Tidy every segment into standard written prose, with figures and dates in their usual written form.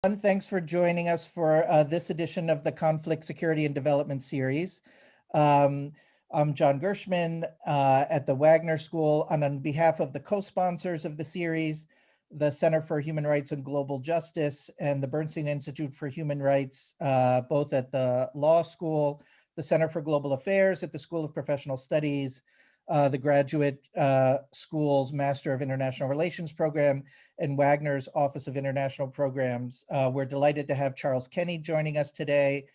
Thanks for joining us for this edition of the Conflict, Security, and Development series. I'm John Gershman at the Wagner School, and on behalf of the co-sponsors of the series, the Center for Human Rights and Global Justice and the Bernstein Institute for Human Rights, both at the law school, the Center for Global Affairs at the School of Professional Studies, the Graduate School's Master of International Relations program, and Wagner's Office of International Programs. We're delighted to have Charles Kenny joining us today.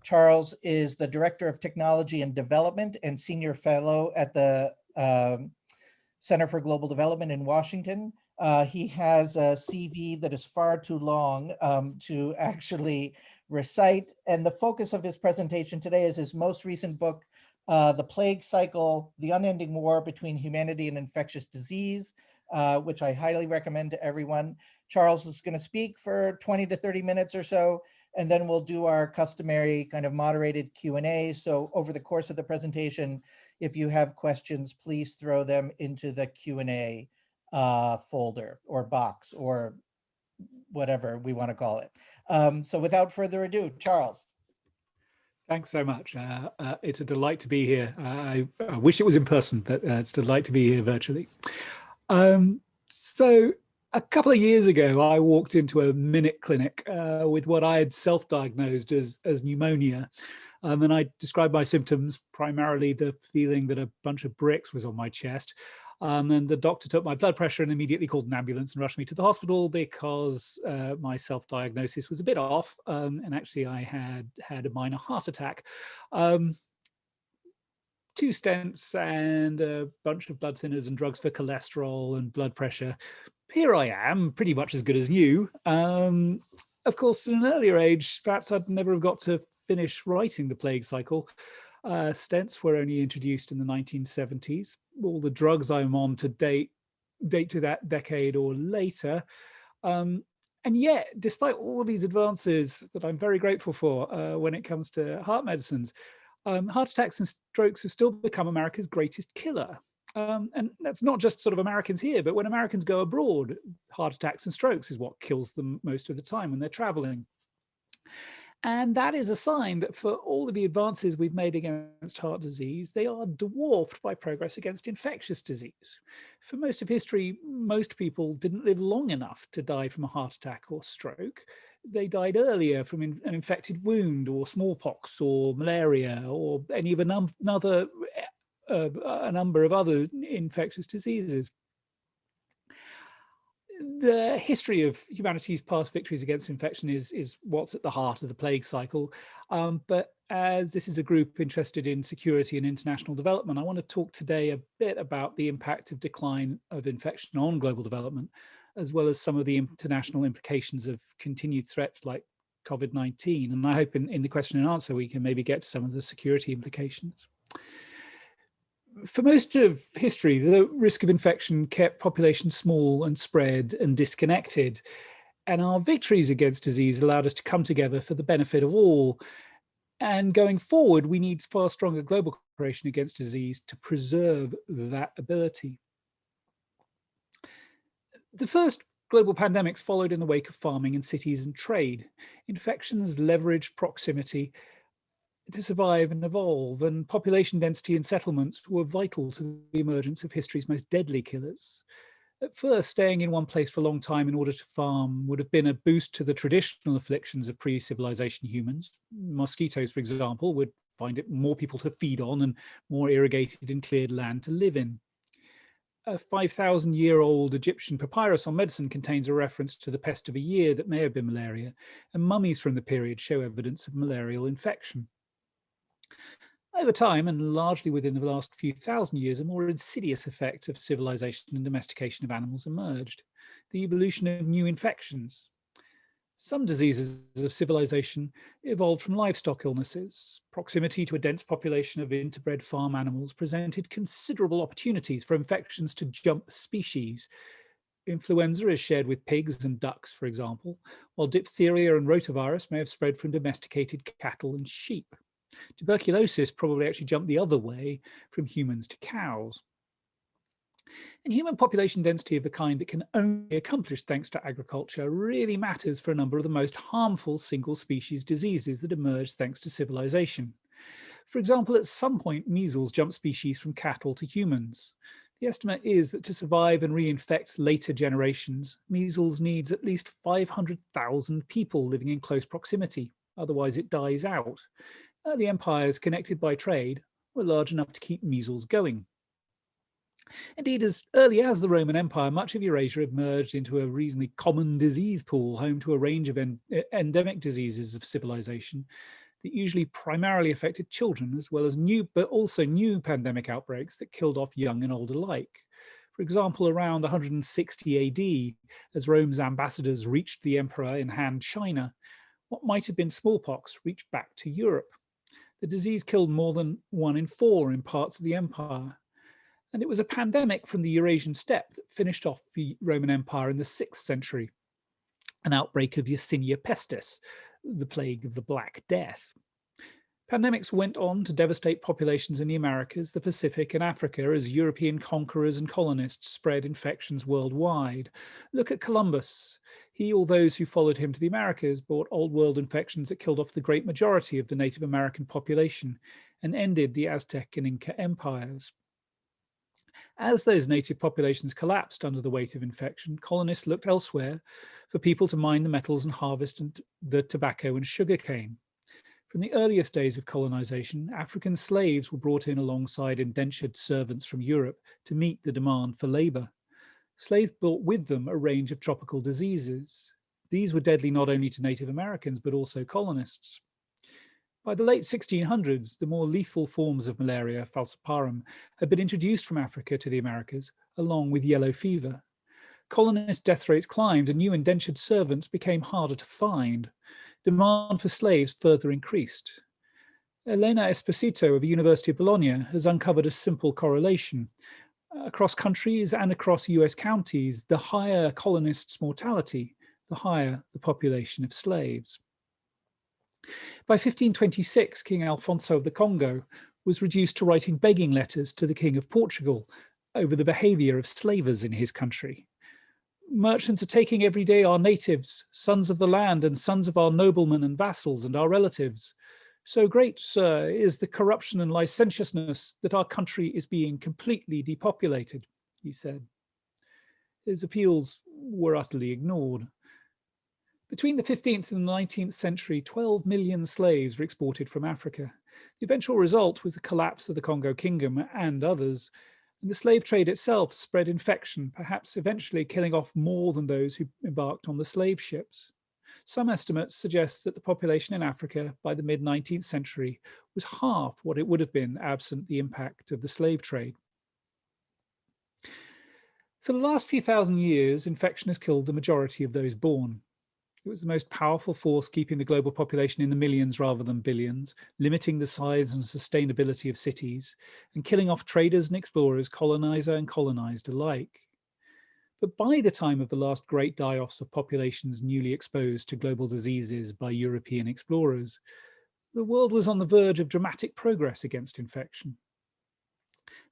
Charles is the Director of Technology and Development and Senior Fellow at the Center for Global Development in Washington. He has a CV that is far too long to actually recite, and the focus of his presentation today is his most recent book, The Plague Cycle, The Unending War Between Humanity and Infectious Disease, which I highly recommend to everyone. Charles is going to speak for 20 to 30 minutes or so, and then we'll do our customary kind of moderated Q&A. So over the course of the presentation, if you have questions, please throw them into the Q&A folder or box or whatever we want to call it. So without further ado, Charles. Thanks so much. It's a delight to be here. I wish it was in person, but it's a delight to be here virtually. So a couple of years ago, I walked into a minute clinic with what I had self-diagnosed as pneumonia. And I described my symptoms, primarily the feeling that a bunch of bricks was on my chest. And the doctor took my blood pressure and immediately called an ambulance and rushed me to the hospital because my self-diagnosis was a bit off. And actually I had a minor heart attack. 2 stents and a bunch of blood thinners and drugs for cholesterol and blood pressure. Here I am, pretty much as good as new. Of course, at an earlier age, perhaps I'd never have got to finish writing The Plague Cycle. Stents were only introduced in the 1970s. All the drugs I'm on to date to that decade or later. And yet, despite all of these advances that I'm very grateful for when it comes to heart medicines, heart attacks and strokes have still become America's greatest killer. And that's not just sort of Americans here, but when Americans go abroad, heart attacks and strokes is what kills them most of the time when they're traveling. And that is a sign that for all of the advances we've made against heart disease, they are dwarfed by progress against infectious disease. For most of history, most people didn't live long enough to die from a heart attack or stroke. They died earlier from an infected wound or smallpox or malaria or any of a number of other infectious diseases. The history of humanity's past victories against infection is what's at the heart of the plague cycle. But as this is a group interested in security and international development, I want to talk today a bit about the impact of decline of infection on global development, as well as some of the international implications of continued threats like COVID-19. And I hope in the question and answer, we can maybe get to some of the security implications. For most of history, the risk of infection kept populations small and spread and disconnected. And our victories against disease allowed us to come together for the benefit of all. And going forward, we need far stronger global cooperation against disease to preserve that ability. The first global pandemics followed in the wake of farming in cities and trade. Infections leveraged proximity to survive and evolve, and population density and settlements were vital to the emergence of history's most deadly killers. At first, staying in one place for a long time in order to farm would have been a boost to the traditional afflictions of pre-civilization humans. Mosquitoes, for example, would find it more people to feed on and more irrigated and cleared land to live in. A 5,000-year-old Egyptian papyrus on medicine contains a reference to the pest of a year that may have been malaria, and mummies from the period show evidence of malarial infection. Over time, and largely within the last few thousand years, a more insidious effect of civilization and domestication of animals emerged: the evolution of new infections. Some diseases of civilization evolved from livestock illnesses. Proximity to a dense population of interbred farm animals presented considerable opportunities for infections to jump species. Influenza is shared with pigs and ducks, for example, while diphtheria and rotavirus may have spread from domesticated cattle and sheep. Tuberculosis probably actually jumped the other way from humans to cows. And human population density of a kind that can only be accomplished thanks to agriculture really matters for a number of the most harmful single species diseases that emerged thanks to civilization. For example, at some point, measles jumped species from cattle to humans. The estimate is that to survive and reinfect later generations, measles needs at least 500,000 people living in close proximity, otherwise it dies out. Early empires connected by trade were large enough to keep measles going. Indeed, as early as the Roman Empire, much of Eurasia emerged into a reasonably common disease pool, home to a range of endemic diseases of civilization that usually primarily affected children, as well as new pandemic outbreaks that killed off young and old alike. For example, around 160 AD, as Rome's ambassadors reached the emperor in Han China, what might have been smallpox reached back to Europe. The disease killed more than 1 in 4 in parts of the empire. And it was a pandemic from the Eurasian steppe that finished off the Roman Empire in the 6th century, an outbreak of Yersinia pestis, the plague of the Black Death. Pandemics went on to devastate populations in the Americas, the Pacific, and Africa as European conquerors and colonists spread infections worldwide. Look at Columbus. He or those who followed him to the Americas brought old world infections that killed off the great majority of the Native American population and ended the Aztec and Inca empires. As those native populations collapsed under the weight of infection, colonists looked elsewhere for people to mine the metals and harvest the tobacco and sugarcane. From the earliest days of colonization, African slaves were brought in alongside indentured servants from Europe to meet the demand for labor. Slaves brought with them a range of tropical diseases. These were deadly not only to Native Americans, but also colonists. By the late 1600s, the more lethal forms of malaria, falciparum, had been introduced from Africa to the Americas, along with yellow fever. Colonist death rates climbed and new indentured servants became harder to find. Demand for slaves further increased. Elena Esposito of the University of Bologna has uncovered a simple correlation. Across countries and across US counties, the higher colonists' mortality, the higher the population of slaves. By 1526, King Alfonso of the Congo was reduced to writing begging letters to the King of Portugal over the behavior of slavers in his country. Merchants are taking every day our natives, sons of the land and sons of our noblemen and vassals and our relatives. So great, sir, is the corruption and licentiousness that our country is being completely depopulated, he said. His appeals were utterly ignored. Between the 15th and the 19th century, 12 million slaves were exported from Africa. The eventual result was the collapse of the Congo Kingdom and others. And the slave trade itself spread infection, perhaps eventually killing off more than those who embarked on the slave ships. Some estimates suggest that the population in Africa by the mid-19th century was half what it would have been absent the impact of the slave trade. For the last few thousand years, infection has killed the majority of those born. It was the most powerful force keeping the global population in the millions rather than billions, limiting the size and sustainability of cities, and killing off traders and explorers, colonizer and colonized alike. But by the time of the last great die-offs of populations newly exposed to global diseases by European explorers, the world was on the verge of dramatic progress against infection.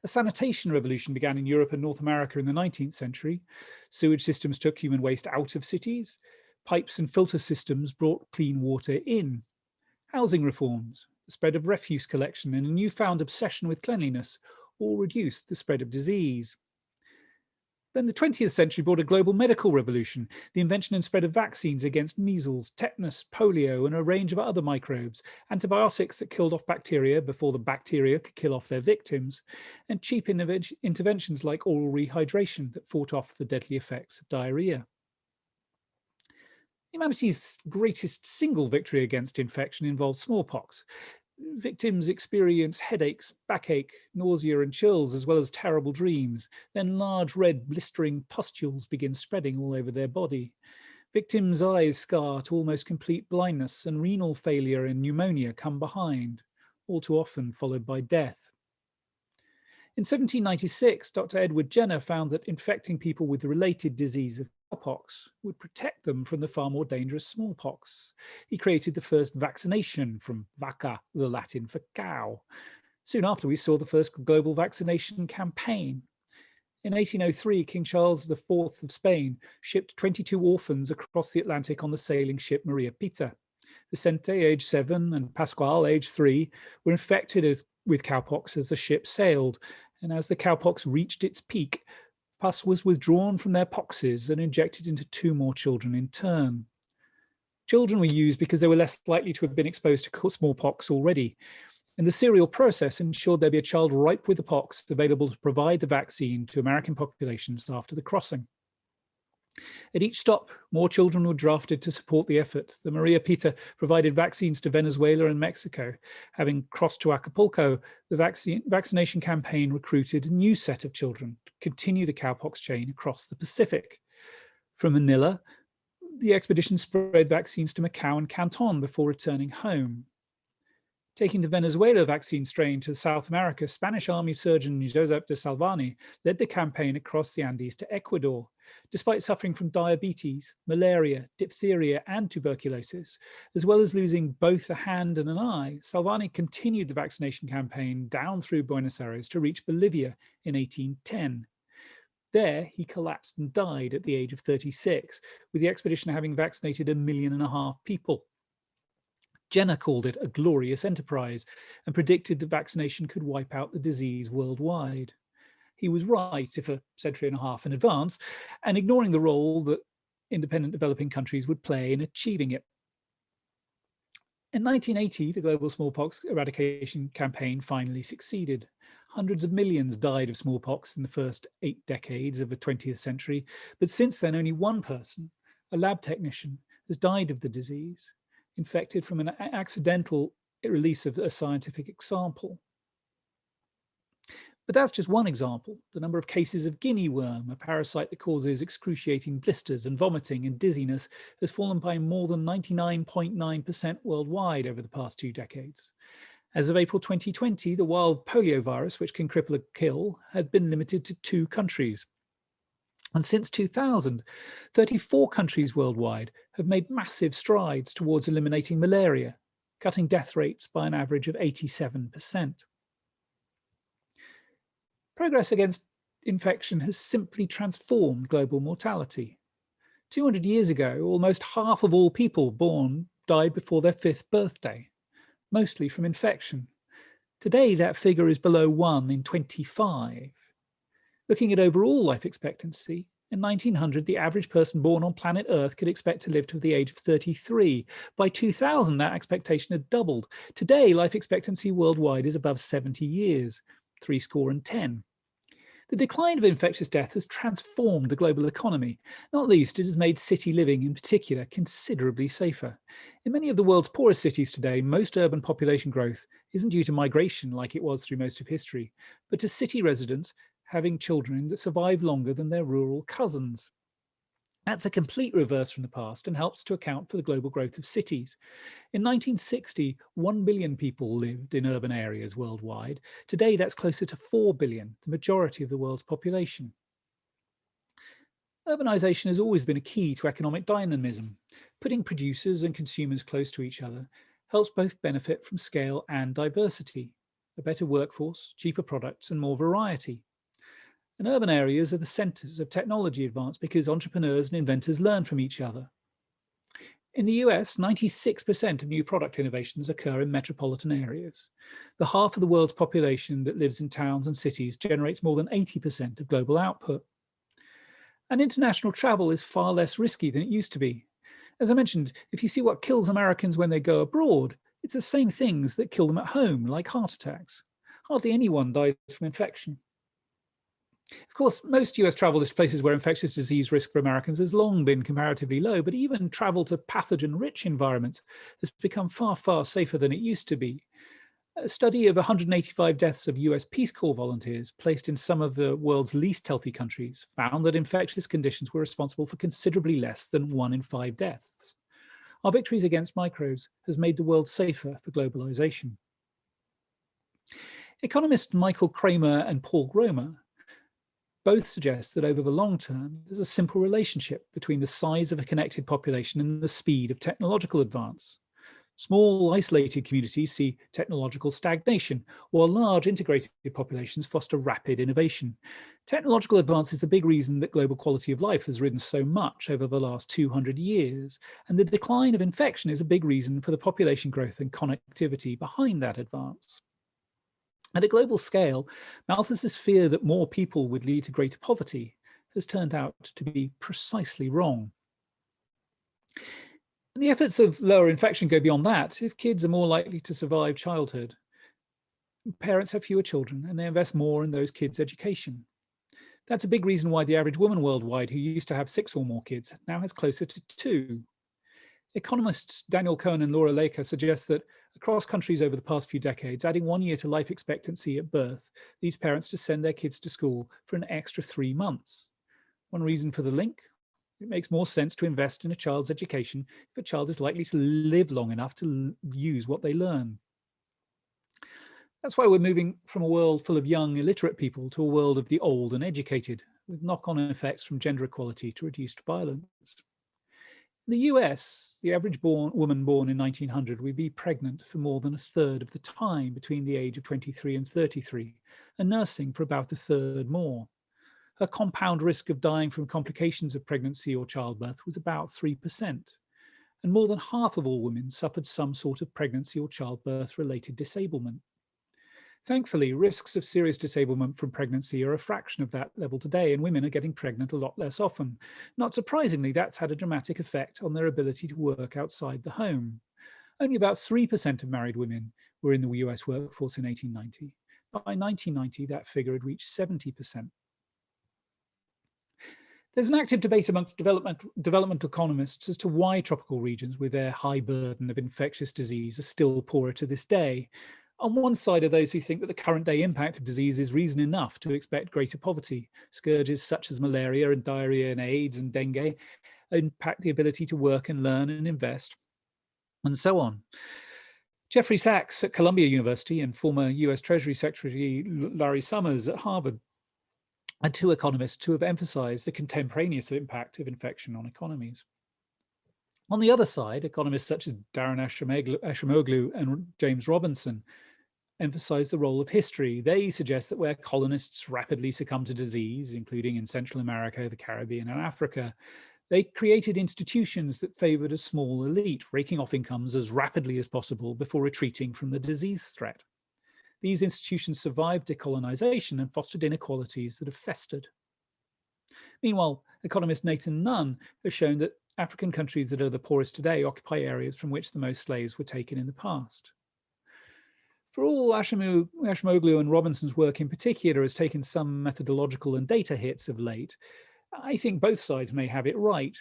A sanitation revolution began in Europe and North America in the 19th century. Sewage systems took human waste out of cities. Pipes and filter systems brought clean water in. Housing reforms, the spread of refuse collection, and a newfound obsession with cleanliness all reduced the spread of disease. Then the 20th century brought a global medical revolution, the invention and spread of vaccines against measles, tetanus, polio, and a range of other microbes, antibiotics that killed off bacteria before the bacteria could kill off their victims, and cheap interventions like oral rehydration that fought off the deadly effects of diarrhea. Humanity's greatest single victory against infection involved smallpox. Victims experience headaches, backache, nausea, and chills, as well as terrible dreams. Then large red blistering pustules begin spreading all over their body. Victims' eyes scar to almost complete blindness, and renal failure and pneumonia come behind, all too often followed by death. In 1796, Dr. Edward Jenner found that infecting people with the related disease of cowpox would protect them from the far more dangerous smallpox. He created the first vaccination from vacca, the Latin for cow. Soon after, we saw the first global vaccination campaign. In 1803, King Charles IV of Spain shipped 22 orphans across the Atlantic on the sailing ship Maria Pita. Vicente, age 7, and Pascual, age 3, were infected with cowpox as the ship sailed, and as the cowpox reached its peak, pus was withdrawn from their poxes and injected into 2 more children in turn. Children were used because they were less likely to have been exposed to smallpox already, and the serial process ensured there be a child ripe with the pox available to provide the vaccine to American populations after the crossing. At each stop, more children were drafted to support the effort. The Maria Pita provided vaccines to Venezuela and Mexico. Having crossed to Acapulco, the vaccination campaign recruited a new set of children to continue the cowpox chain across the Pacific. From Manila, the expedition spread vaccines to Macau and Canton before returning home. Taking the Venezuela vaccine strain to South America, Spanish Army surgeon Josep de Salvani led the campaign across the Andes to Ecuador. Despite suffering from diabetes, malaria, diphtheria, and tuberculosis, as well as losing both a hand and an eye, Salvani continued the vaccination campaign down through Buenos Aires to reach Bolivia in 1810. There, he collapsed and died at the age of 36, with the expedition having vaccinated 1.5 million people. Jenner called it a glorious enterprise and predicted that vaccination could wipe out the disease worldwide. He was right, if a century and a half in advance, and ignoring the role that independent developing countries would play in achieving it. In 1980, the global smallpox eradication campaign finally succeeded. Hundreds of millions died of smallpox in the first 8 decades of the 20th century, but since then only one person, a lab technician, has died of the disease, infected from an accidental release of a scientific sample. But that's just one example. The number of cases of guinea worm, a parasite that causes excruciating blisters and vomiting and dizziness, has fallen by more than 99.9% worldwide over the past 2 decades. As of April 2020, the wild polio virus, which can cripple or kill, had been limited to 2 countries. And since 2000, 34 countries worldwide have made massive strides towards eliminating malaria, cutting death rates by an average of 87%. Progress against infection has simply transformed global mortality. 200 years ago, almost half of all people born died before their 5th birthday, mostly from infection. Today, that figure is below 1 in 25. Looking at overall life expectancy, in 1900, the average person born on planet Earth could expect to live to the age of 33. By 2000, that expectation had doubled. Today, life expectancy worldwide is above 70 years, 70. The decline of infectious death has transformed the global economy. Not least, it has made city living in particular considerably safer. In many of the world's poorest cities today, most urban population growth isn't due to migration like it was through most of history, but to city residents having children that survive longer than their rural cousins. That's a complete reverse from the past and helps to account for the global growth of cities. In 1960, 1 billion people lived in urban areas worldwide. Today, that's closer to 4 billion, the majority of the world's population. Urbanization has always been a key to economic dynamism. Putting producers and consumers close to each other helps both benefit from scale and diversity, a better workforce, cheaper products, and more variety. And urban areas are the centers of technology advance because entrepreneurs and inventors learn from each other. In the US, 96% of new product innovations occur in metropolitan areas. The half of the world's population that lives in towns and cities generates more than 80% of global output. And international travel is far less risky than it used to be. As I mentioned, if you see what kills Americans when they go abroad, it's the same things that kill them at home, like heart attacks. Hardly anyone dies from infection. Of course, most US travel is places where infectious disease risk for Americans has long been comparatively low, but even travel to pathogen-rich environments has become far, far safer than it used to be. A study of 185 deaths of US Peace Corps volunteers placed in some of the world's least healthy countries found that infectious conditions were responsible for considerably less than 1 in 5 deaths. Our victories against microbes has made the world safer for globalization. Economists Michael Kramer and Paul Gromer both suggest that over the long term, there's a simple relationship between the size of a connected population and the speed of technological advance. Small, isolated communities see technological stagnation, while large integrated populations foster rapid innovation. Technological advance is the big reason that global quality of life has risen so much over the last 200 years, and the decline of infection is a big reason for the population growth and connectivity behind that advance. At a global scale, Malthus's fear that more people would lead to greater poverty has turned out to be precisely wrong. And the efforts of lower infection go beyond that. If kids are more likely to survive childhood, parents have fewer children and they invest more in those kids' education. That's a big reason why the average woman worldwide who used to have 6 or more kids now has closer to 2. Economists Daniel Cohen and Laura Laker suggest that across countries over the past few decades, adding 1 year to life expectancy at birth leads parents to send their kids to school for an extra 3 months. One reason for the link: it makes more sense to invest in a child's education if a child is likely to live long enough to use what they learn. That's why we're moving from a world full of young, illiterate people to a world of the old and educated, with knock-on effects from gender equality to reduced violence. In the US, the average woman born in 1900 would be pregnant for more than a third of the time between the age of 23 and 33, and nursing for about a third more. Her compound risk of dying from complications of pregnancy or childbirth was about 3%, and more than half of all women suffered some sort of pregnancy or childbirth-related disablement. Thankfully, risks of serious disablement from pregnancy are a fraction of that level today, and women are getting pregnant a lot less often. Not surprisingly, that's had a dramatic effect on their ability to work outside the home. Only about 3% of married women were in the US workforce in 1890. By 1990, that figure had reached 70%. There's an active debate amongst developmental economists as to why tropical regions with their high burden of infectious disease are still poorer to this day. On one side are those who think that the current day impact of disease is reason enough to expect greater poverty. Scourges such as malaria and diarrhea and AIDS and dengue impact the ability to work and learn and invest, and so on. Jeffrey Sachs at Columbia University and former US Treasury Secretary Larry Summers at Harvard are 2 economists who have emphasized the contemporaneous impact of infection on economies. On the other side, economists such as Darren Ashimoglu and James Robinson emphasize the role of history. They suggest that where colonists rapidly succumbed to disease, including in Central America, the Caribbean, and Africa, they created institutions that favored a small elite, raking off incomes as rapidly as possible before retreating from the disease threat. These institutions survived decolonization and fostered inequalities that have festered. Meanwhile, economist Nathan Nunn has shown that African countries that are the poorest today occupy areas from which the most slaves were taken in the past. For all Ashimoglu and Robinson's work in particular has taken some methodological and data hits of late, I think both sides may have it right.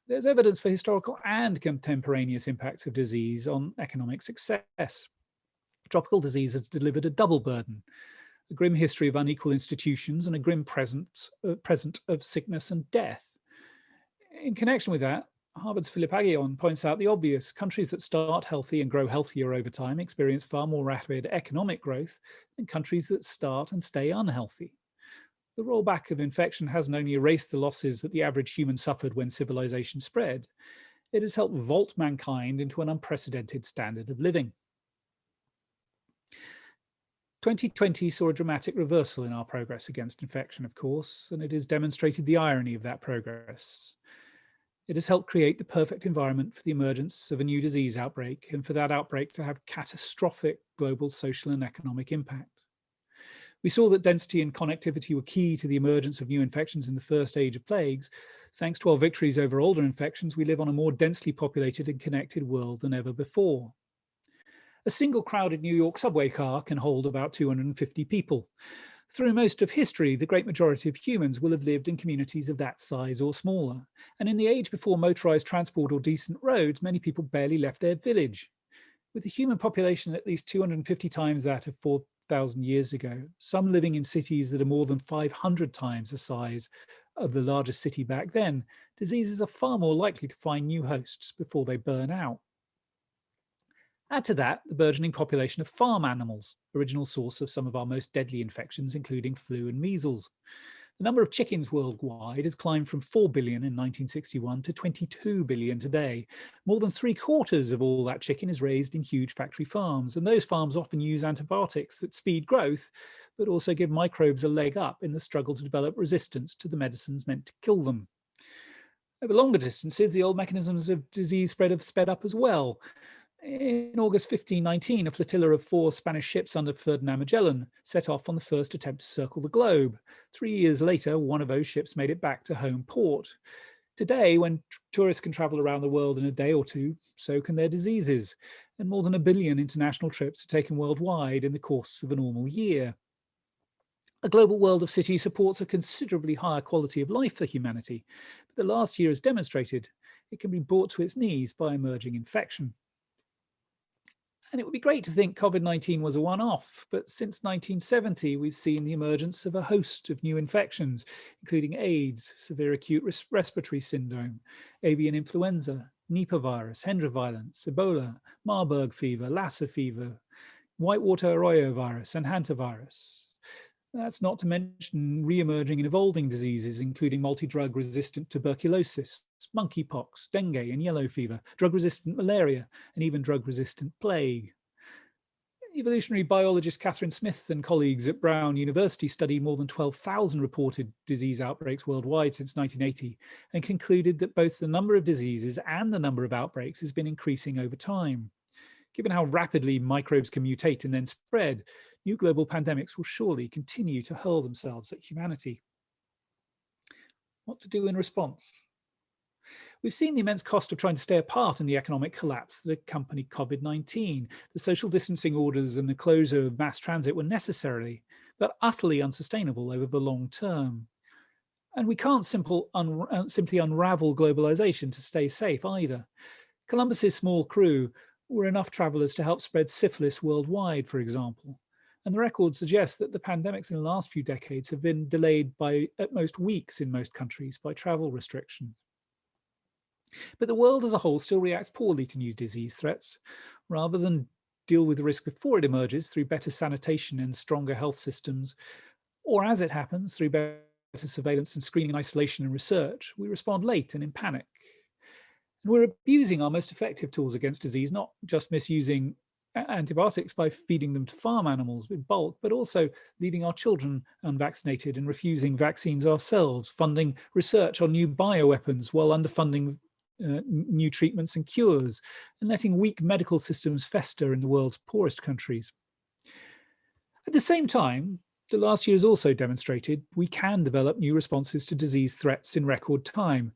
There's evidence for historical and contemporaneous impacts of disease on economic success. Tropical disease has delivered a double burden: a grim history of unequal institutions and a grim present of sickness and death. In connection with that, Harvard's Philip Aghion points out the obvious: countries that start healthy and grow healthier over time experience far more rapid economic growth than countries that start and stay unhealthy. The rollback of infection hasn't only erased the losses that the average human suffered when civilization spread, it has helped vault mankind into an unprecedented standard of living. 2020 saw a dramatic reversal in our progress against infection, of course, and it has demonstrated the irony of that progress. It has helped create the perfect environment for the emergence of a new disease outbreak and for that outbreak to have catastrophic global social and economic impact. We saw that density and connectivity were key to the emergence of new infections in the first age of plagues. Thanks to our victories over older infections, we live on a more densely populated and connected world than ever before. A single crowded New York subway car can hold about 250 people. Through most of history, the great majority of humans will have lived in communities of that size or smaller. And in the age before motorized transport or decent roads, many people barely left their village. With a human population at least 250 times that of 4,000 years ago, some living in cities that are more than 500 times the size of the largest city back then, diseases are far more likely to find new hosts before they burn out. Add to that the burgeoning population of farm animals, original source of some of our most deadly infections, including flu and measles. The number of chickens worldwide has climbed from 4 billion in 1961 to 22 billion today. More than 3/4 of all that chicken is raised in huge factory farms, and those farms often use antibiotics that speed growth, but also give microbes a leg up in the struggle to develop resistance to the medicines meant to kill them. Over longer distances, the old mechanisms of disease spread have sped up as well. In August 1519, a flotilla of 4 Spanish ships under Ferdinand Magellan set off on the first attempt to circle the globe. 3 years later, one of those ships made it back to home port. Today, when tourists can travel around the world in a day or two, so can their diseases. And more than 1 billion international trips are taken worldwide in the course of a normal year. A global world of cities supports a considerably higher quality of life for humanity, but the last year has demonstrated it can be brought to its knees by emerging infection. And it would be great to think COVID-19 was a one-off, but since 1970, we've seen the emergence of a host of new infections, including AIDS, severe acute respiratory syndrome, avian influenza, Nipah virus, Hendra virus, Ebola, Marburg fever, Lassa fever, whitewater arroyo virus, and hantavirus. That's not to mention re-emerging and evolving diseases, including multi-drug resistant tuberculosis, monkeypox, dengue and yellow fever, drug-resistant malaria, and even drug-resistant plague. Evolutionary biologist Catherine Smith and colleagues at Brown University studied more than 12,000 reported disease outbreaks worldwide since 1980 and concluded that both the number of diseases and the number of outbreaks has been increasing over time. Given how rapidly microbes can mutate and then spread, new global pandemics will surely continue to hurl themselves at humanity. What to do in response? We've seen the immense cost of trying to stay apart in the economic collapse that accompanied COVID-19. The social distancing orders and the closure of mass transit were necessary, but utterly unsustainable over the long term. And we can't simply unravel globalization to stay safe either. Columbus's small crew were enough travelers to help spread syphilis worldwide, for example. And the record suggests that the pandemics in the last few decades have been delayed by at most weeks in most countries by travel restrictions. But the world as a whole still reacts poorly to new disease threats. Rather than deal with the risk before it emerges through better sanitation and stronger health systems, or as it happens through better surveillance and screening and isolation and research, we respond late and in panic. And we're abusing our most effective tools against disease, not just misusing antibiotics by feeding them to farm animals with bulk, but also leaving our children unvaccinated and refusing vaccines ourselves, funding research on new bioweapons while underfunding new treatments and cures, and letting weak medical systems fester in the world's poorest countries. At the same time, the last year has also demonstrated we can develop new responses to disease threats in record time.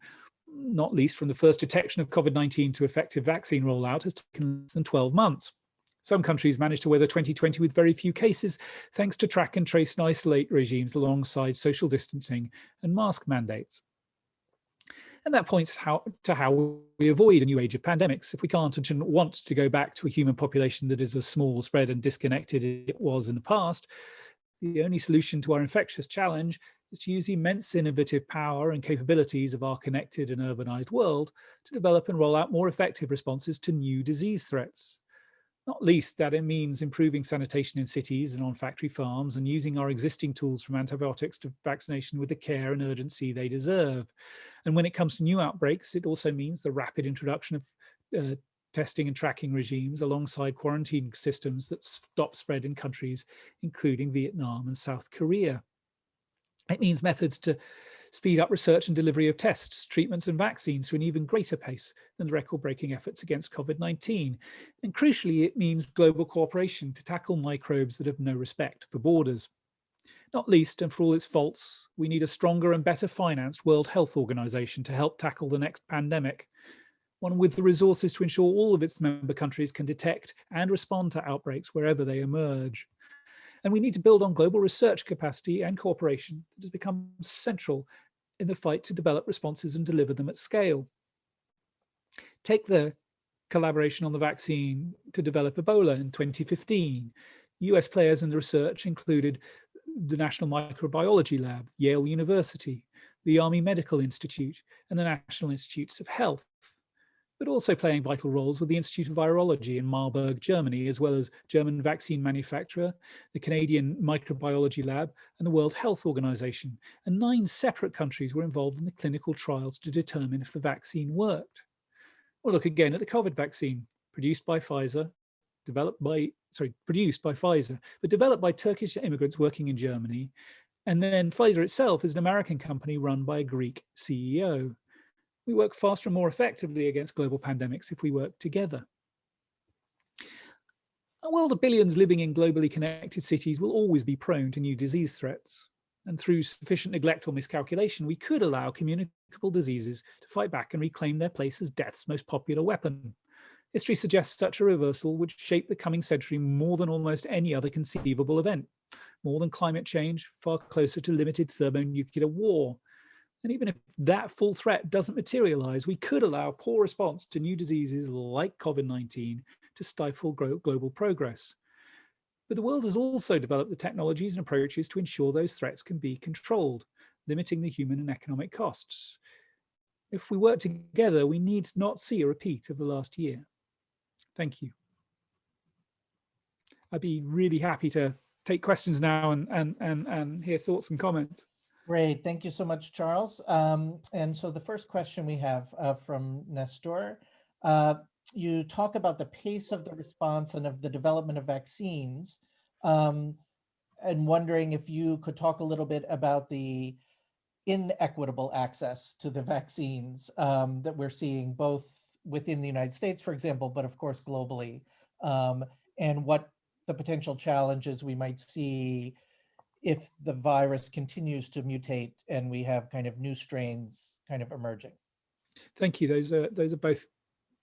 Not least from the first detection of COVID-19 to effective vaccine rollout has taken less than 12 months. Some countries managed to weather 2020 with very few cases, thanks to track and trace and isolate regimes alongside social distancing and mask mandates. And that points to how we avoid a new age of pandemics if we can't and shouldn't want to go back to a human population that is as small, spread and disconnected as it was in the past. The only solution to our infectious challenge is to use the immense innovative power and capabilities of our connected and urbanized world to develop and roll out more effective responses to new disease threats. Not least that it means improving sanitation in cities and on factory farms and using our existing tools from antibiotics to vaccination with the care and urgency they deserve. And when it comes to new outbreaks, it also means the rapid introduction of testing and tracking regimes alongside quarantine systems that stop spread in countries, including Vietnam and South Korea. It means methods to speed up research and delivery of tests, treatments and vaccines to an even greater pace than the record-breaking efforts against COVID-19. And crucially, it means global cooperation to tackle microbes that have no respect for borders. Not least, and for all its faults, we need a stronger and better financed World Health Organization to help tackle the next pandemic, one with the resources to ensure all of its member countries can detect and respond to outbreaks wherever they emerge. And we need to build on global research capacity and cooperation that has become central in the fight to develop responses and deliver them at scale. Take the collaboration on the vaccine to develop Ebola in 2015. US players in the research included the National Microbiology Lab, Yale University, the Army Medical Institute, and the National Institutes of Health. but also playing vital roles with the Institute of Virology in Marburg, Germany, as well as German vaccine manufacturer, the Canadian Microbiology Lab, and the World Health Organization. And 9 separate countries were involved in the clinical trials to determine if the vaccine worked. We'll look again at the COVID vaccine, produced by Pfizer, produced by Pfizer, but developed by Turkish immigrants working in Germany. And then Pfizer itself is an American company run by a Greek CEO. We work faster and more effectively against global pandemics if we work together. A world of billions living in globally connected cities will always be prone to new disease threats. And through sufficient neglect or miscalculation, we could allow communicable diseases to fight back and reclaim their place as death's most popular weapon. History suggests such a reversal would shape the coming century more than almost any other conceivable event, more than climate change, far closer to limited thermonuclear war. And even if that full threat doesn't materialize, we could allow poor response to new diseases like COVID-19 to stifle global progress. But the world has also developed the technologies and approaches to ensure those threats can be controlled, limiting the human and economic costs. If we work together, we need not see a repeat of the last year. Thank you. I'd be really happy to take questions now and hear thoughts and comments. Great, thank you so much, Charles. And so the first question we have from Nestor, you talk about the pace of the response and of the development of vaccines, and wondering if you could talk a little bit about the inequitable access to the vaccines that we're seeing both within the United States, for example, but of course globally, and what the potential challenges we might see if the virus continues to mutate and we have kind of new strains kind of emerging. Thank you. Those are both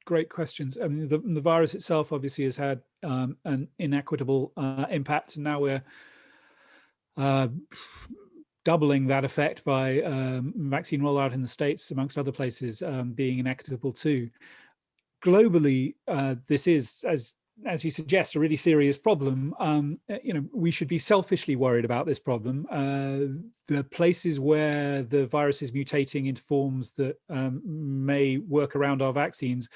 great questions. I mean, the virus itself obviously has had an inequitable impact, and now we're doubling that effect by vaccine rollout in the States, amongst other places, being inequitable too. Globally, this is, as you suggest, a really serious problem. We should be selfishly worried about this problem. The places where the virus is mutating into forms that may work around our vaccines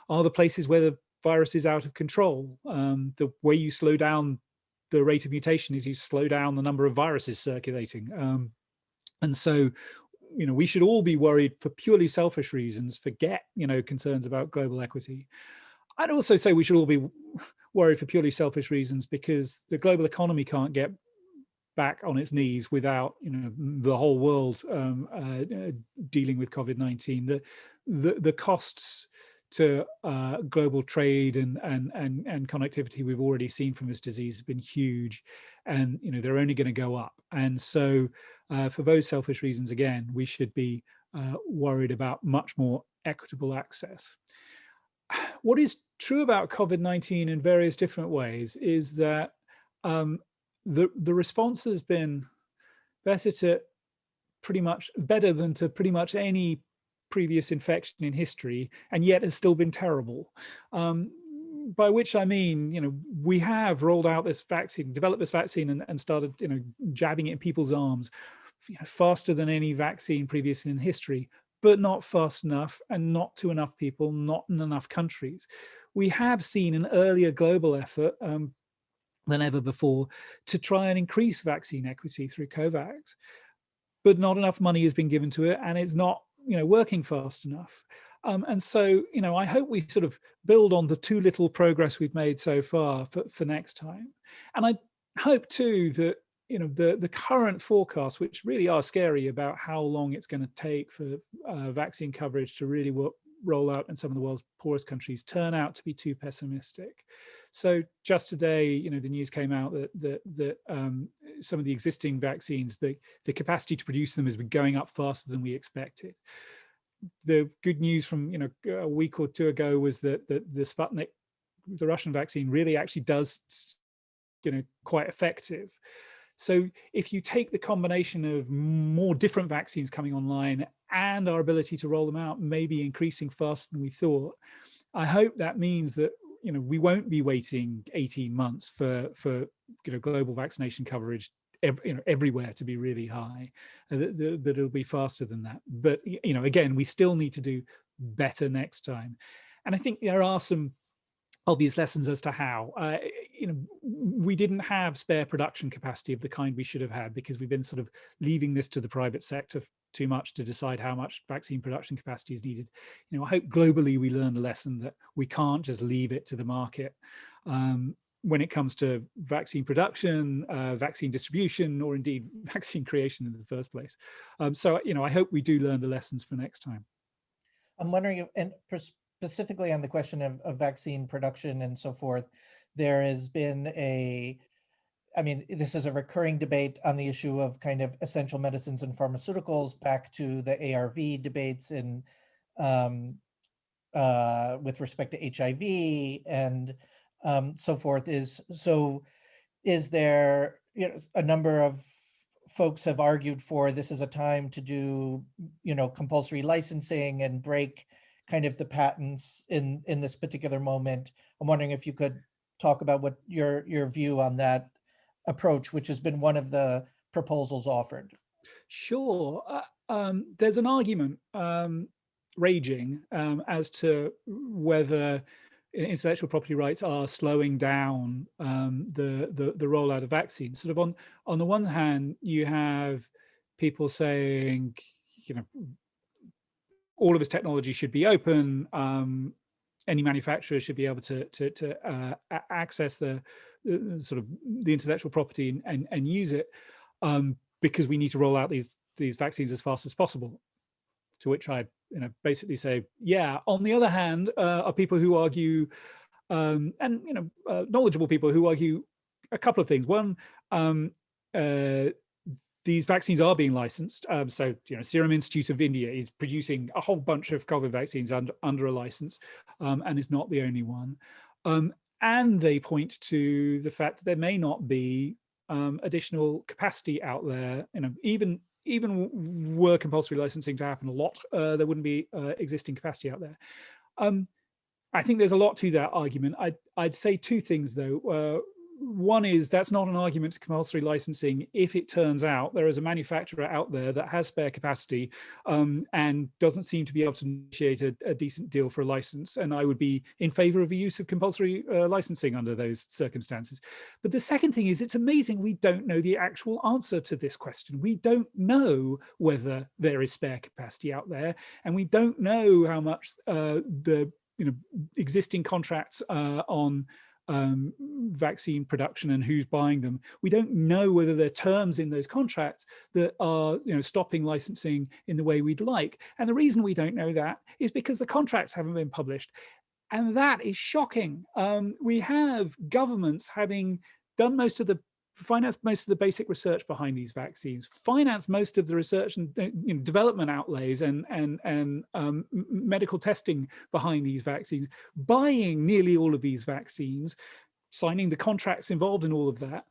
are the places where the virus is out of control. The way you slow down the rate of mutation is you slow down the number of viruses circulating. And so, we should all be worried for purely selfish reasons, forget, concerns about global equity. I'd also say we should all be worried for purely selfish reasons because the global economy can't get back on its knees without, the whole world dealing with COVID-19. The costs to global trade and connectivity we've already seen from this disease have been huge, and they're only going to go up. And so, for those selfish reasons, again, we should be worried about much more equitable access. What is true about COVID-19 in various different ways is that the response has been better than to pretty much any previous infection in history, and yet has still been terrible. By which I mean, we have rolled out this vaccine, developed this vaccine, and started, jabbing it in people's arms faster than any vaccine previously in history, but not fast enough and not to enough people, not in enough countries. We have seen an earlier global effort than ever before to try and increase vaccine equity through COVAX, but not enough money has been given to it, and it's not working fast enough. And so, I hope we sort of build on the too little progress we've made so far for next time. And I hope too that the current forecasts, which really are scary about how long it's going to take for vaccine coverage to really roll out in some of the world's poorest countries, turn out to be too pessimistic. So just today, the news came out that some of the existing vaccines, the capacity to produce them has been going up faster than we expected. The good news from a week or two ago was that the Sputnik, the Russian vaccine, really actually does quite effective. So if you take the combination of more different vaccines coming online and our ability to roll them out maybe increasing faster than we thought, I hope that means that we won't be waiting 18 months for global vaccination coverage everywhere to be really high, that it'll be faster than that. But again, we still need to do better next time. And I think there are some obvious lessons as to how. We didn't have spare production capacity of the kind we should have had, because we've been sort of leaving this to the private sector too much to decide how much vaccine production capacity is needed. I hope globally we learn the lesson that we can't just leave it to the market when it comes to vaccine production, vaccine distribution, or indeed vaccine creation in the first place. So I hope we do learn the lessons for next time. I'm wondering, and specifically on the question of vaccine production and so forth, there has been this is a recurring debate on the issue of kind of essential medicines and pharmaceuticals, back to the ARV debates in with respect to HIV and so forth. Is there, a number of folks have argued for this is a time to do, compulsory licensing and break kind of the patents in this particular moment. I'm wondering if you could talk about what your view on that approach, which has been one of the proposals offered. Sure. There's an argument raging as to whether intellectual property rights are slowing down the rollout of vaccines. Sort of on the one hand, you have people saying, all of this technology should be open. Any manufacturer should be able to access the sort of the intellectual property and use it, because we need to roll out these vaccines as fast as possible. To which I basically say, yeah. On the other hand, are people who argue, and knowledgeable people who argue a couple of things. One, these vaccines are being licensed. So, Serum Institute of India is producing a whole bunch of COVID vaccines under a license, and is not the only one. And they point to the fact that there may not be additional capacity out there. Even were compulsory licensing to happen a lot, there wouldn't be existing capacity out there. I think there's a lot to that argument. I'd say two things though. One is that's not an argument to compulsory licensing if it turns out there is a manufacturer out there that has spare capacity and doesn't seem to be able to negotiate a decent deal for a license. And I would be in favor of the use of compulsory licensing under those circumstances. But the second thing is, it's amazing we don't know the actual answer to this question. We don't know whether there is spare capacity out there, and we don't know how much the existing contracts on vaccine production and who's buying them. We don't know whether there are terms in those contracts that are stopping licensing in the way we'd like. And the reason we don't know that is because the contracts haven't been published. And that is shocking. We have governments having done financed most of the basic research behind these vaccines, financed most of the research and development outlays and medical testing behind these vaccines, buying nearly all of these vaccines, signing the contracts involved in all of that,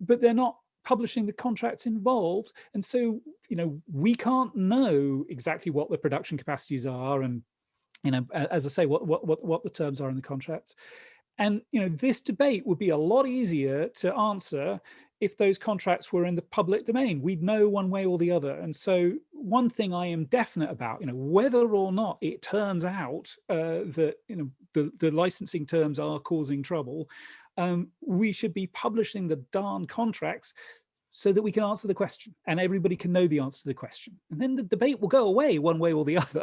but they're not publishing the contracts involved. And so, we can't know exactly what the production capacities are, and as I say, what the terms are in the contracts. And this debate would be a lot easier to answer if those contracts were in the public domain. We'd know one way or the other. And so one thing I am definite about, whether or not it turns out that the licensing terms are causing trouble, we should be publishing the darn contracts so that we can answer the question and everybody can know the answer to the question. And then the debate will go away one way or the other.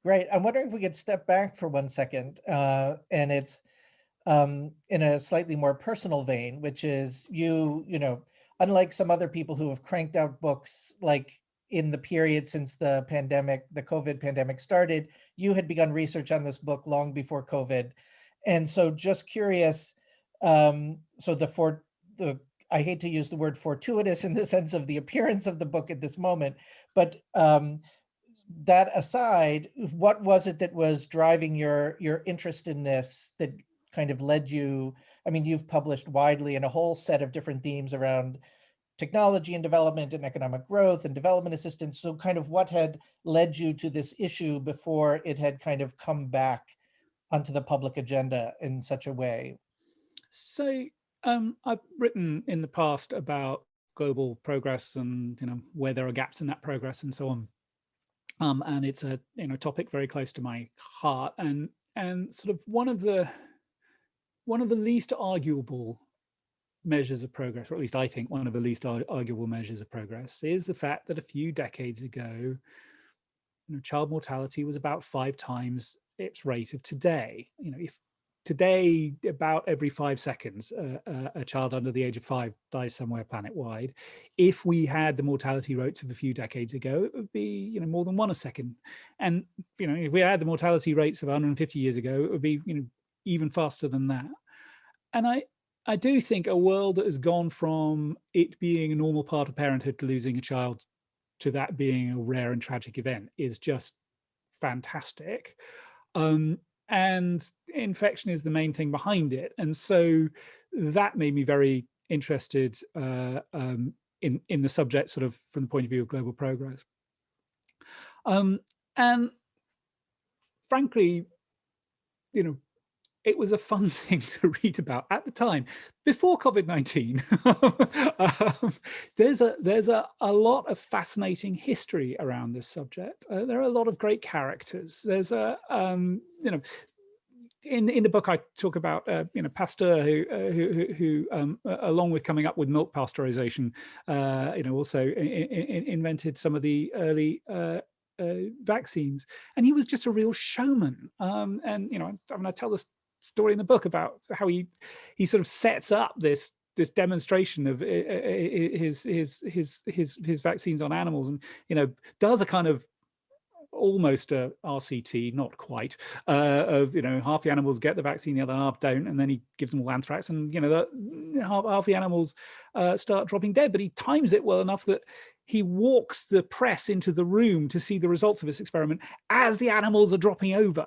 Great. I'm wondering if we could step back for 1 second, and it's in a slightly more personal vein, which is unlike some other people who have cranked out books like in the period since the COVID pandemic started, you had begun research on this book long before COVID. And so just curious, I hate to use the word fortuitous in the sense of the appearance of the book at this moment, but that aside, what was it that was driving your interest in this that kind of led you? You've published widely in a whole set of different themes around technology and development and economic growth and development assistance. So kind of what had led you to this issue before it had kind of come back onto the public agenda in such a way? So I've written in the past about global progress and where there are gaps in that progress and so on. and it's a topic very close to my heart, and sort of one of the least arguable measures of progress, or at least I think one of the least arguable measures of progress, is the fact that a few decades ago, child mortality was about 5 times its rate of today. If today about every 5 seconds a child under the age of 5 dies somewhere planet-wide, if we had the mortality rates of a few decades ago, it would be more than 1 a second. And if we had the mortality rates of 150 years ago, it would be even faster than that. And I do think a world that has gone from it being a normal part of parenthood to losing a child to that being a rare and tragic event is just fantastic. And infection is the main thing behind it. And so that made me very interested in the subject, sort of from the point of view of global progress. And frankly, it was a fun thing to read about at the time. Before COVID-19, there's a lot of fascinating history around this subject. There are a lot of great characters. There's in the book I talk about Pasteur, who along with coming up with milk pasteurization, also invented some of the early vaccines, and he was just a real showman. And I tell this story in the book about how he sort of sets up this demonstration of his vaccines on animals, and does a kind of almost a RCT, not quite, of half the animals get the vaccine, the other half don't, and then he gives them all anthrax, and half the animals start dropping dead. But he times it well enough that he walks the press into the room to see the results of his experiment as the animals are dropping over.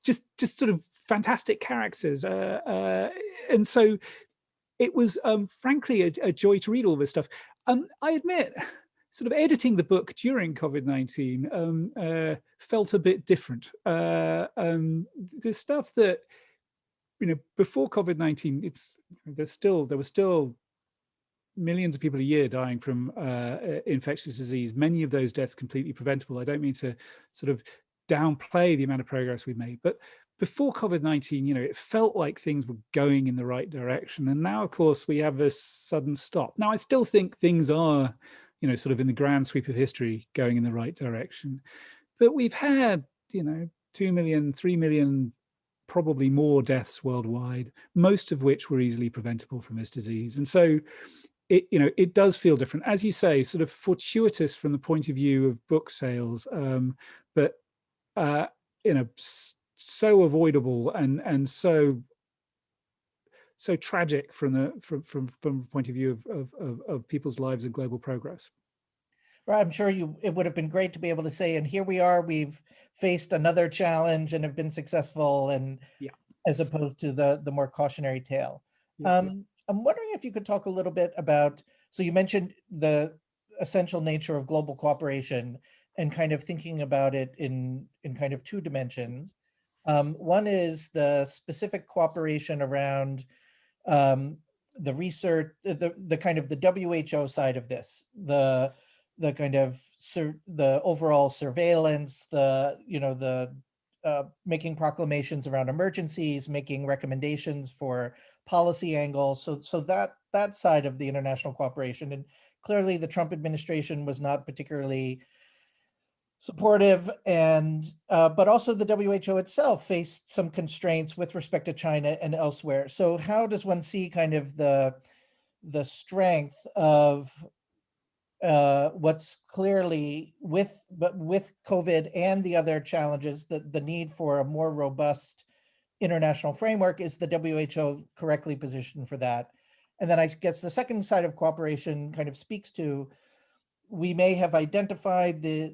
Just sort of fantastic characters, and so it was frankly a joy to read all this stuff. I admit, sort of editing the book during COVID-19 felt a bit different. The stuff that before COVID-19, there were still millions of people a year dying from infectious disease. Many of those deaths completely preventable. I don't mean to sort of downplay the amount of progress we've made, but before COVID-19, it felt like things were going in the right direction. And now, of course, we have this sudden stop. Now, I still think things are, sort of in the grand sweep of history, going in the right direction. But we've had, 2 million, 3 million, probably more deaths worldwide, most of which were easily preventable from this disease. And so it does feel different, as you say, sort of fortuitous from the point of view of book sales, but so avoidable and so tragic from the point of view of people's lives and global progress. Well, I'm sure it would have been great to be able to say, and here we are, we've faced another challenge and have been successful, and yeah, as opposed to the more cautionary tale. Yeah. I'm wondering if you could talk a little bit about, so you mentioned the essential nature of global cooperation and kind of thinking about it in kind of 2 dimensions. One is the specific cooperation around the research, the kind of the WHO side of this, the kind of the overall surveillance, the making proclamations around emergencies, making recommendations for policy angles. So that side of the international cooperation, and clearly the Trump administration was not particularly supportive, and but also the WHO itself faced some constraints with respect to China and elsewhere. So how does one see kind of the strength of what's clearly with COVID and the other challenges, the need for a more robust international framework? Is the WHO correctly positioned for that? And then I guess the second side of cooperation kind of speaks to, we may have identified the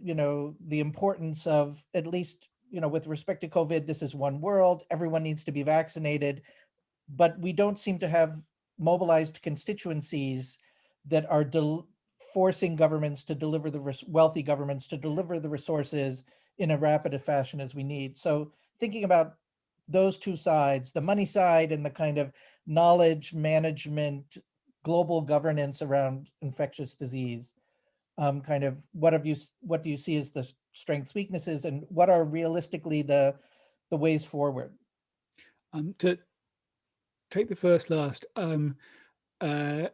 importance of, at least, with respect to COVID, this is one world, everyone needs to be vaccinated, but we don't seem to have mobilized constituencies that are forcing governments to deliver wealthy governments to deliver the resources in a rapid fashion as we need. So thinking about those 2 sides, the money side and the kind of knowledge management, global governance around infectious disease, kind of what do you see as the strengths, weaknesses, and what are realistically the ways forward? To take the first last, I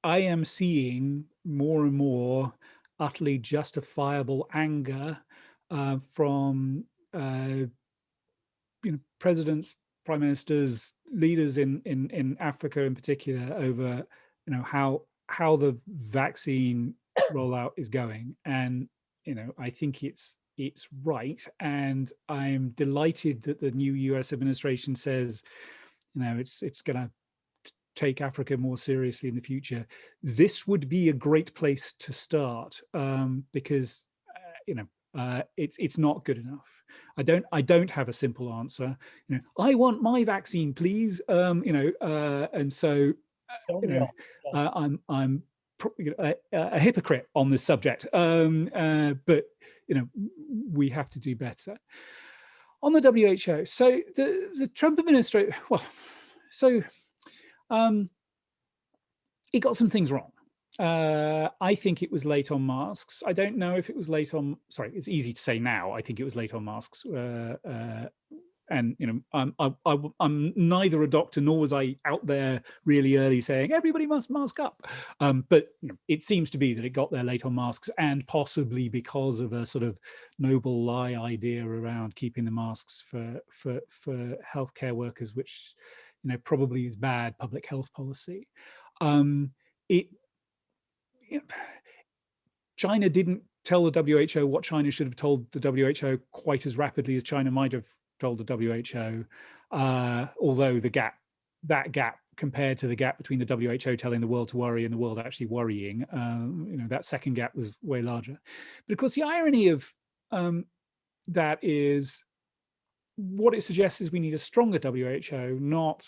am seeing more and more utterly justifiable anger from presidents, prime ministers, leaders in Africa in particular over how the vaccine rollout is going, and I think it's right, and I'm delighted that the new US administration says it's going to take Africa more seriously in the future. This would be a great place to start, because it's not good enough. I don't have a simple answer. I want my vaccine, please. And so I'm a hypocrite on this subject. But we have to do better. On the WHO, so the Trump administration, it got some things wrong. I think it was late on masks. I don't know if it was late on, sorry, it's easy to say now. I think it was late on masks. And I'm neither a doctor nor was I out there really early saying everybody must mask up. But it seems to be that it got there late on masks, and possibly because of a sort of noble lie idea around keeping the masks for healthcare workers, which probably is bad public health policy. China didn't tell the WHO what China should have told the WHO quite as rapidly as China might have told the WHO, although that gap compared to the gap between the WHO telling the world to worry and the world actually worrying, that second gap was way larger. But of course, the irony of that is what it suggests is we need a stronger WHO, not